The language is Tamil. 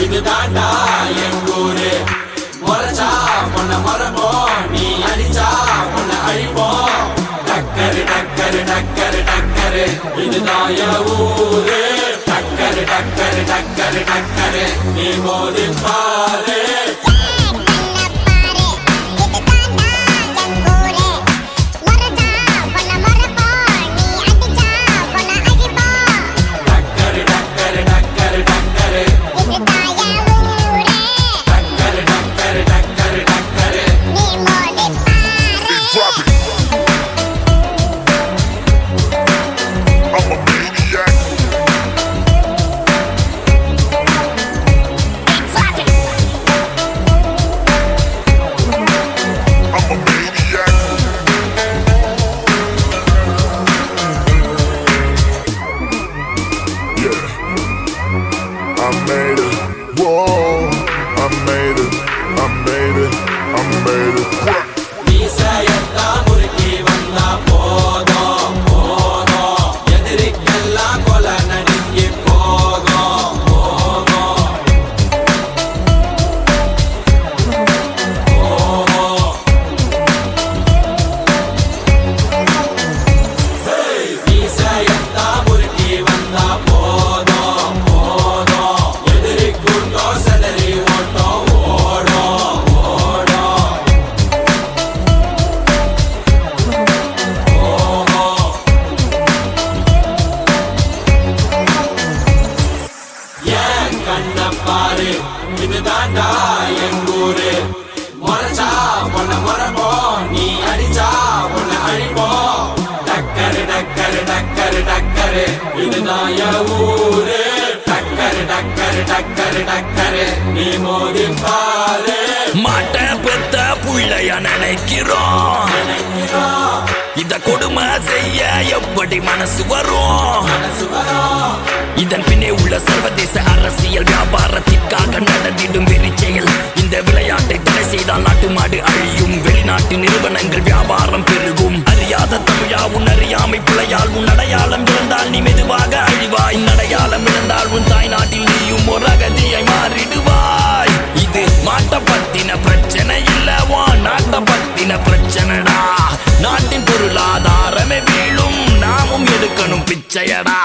இது தாண்டா எங்கூரு மொரச்சா பொண்ண மரபோம் நீ அடிச்சா பொண்ண அழிப்போம் டக்கரு டக்கரு டக்கரு டக்கரு இதுதான் என் ஊரு டக்கரு டக்கரு டக்கரு டக்கரு நீ மோதி பாரு இது தாண்டா எங்கூரு மொரச்சா பொண்ண மரபோம் நீ அடிச்சா பொண்ண அழிப்போம் டக்கரு டக்கரு டக்கரு டக்கரு இதுதான் என் ஊரு டக்கரு டக்கரு டக்கரு டக்கரு நீ மோதி பாரு மாட்ட பெத்த புள்ளைய நினைக்கிறோம் இத கொடுமை செய்ய எப்படி மனசு வரும் இதன் பின்னே உள்ள சர்வதேச அரசியல் வியாபாரத்திற்காக நடந்திடும் வெறி செயல் இந்த விளையாட்டை தடை செய்தால் நாட்டு மாடு அழியும் வெளிநாட்டு நிறுவனங்கள் வியாபாரம் பெருகும் அறியாத தமிழா உன் அறியாமை பிள்ளையால் உன் அடையாளம் இழந்தால் நீ மெதுவாக அழிவாய் அடையாளம் இழந்தால் உன் தாய் நாட்டில் நீயும் ஒரு அகதியை மாறிடுவாய் இது மாட்ட பத்தின பிரச்சனை இல்லவா நாட்ட பத்தின பிரச்சனைடா நாட்டின் பொருளாதாரமே வீழும் நாமும் எடுக்கணும் பிச்சையடா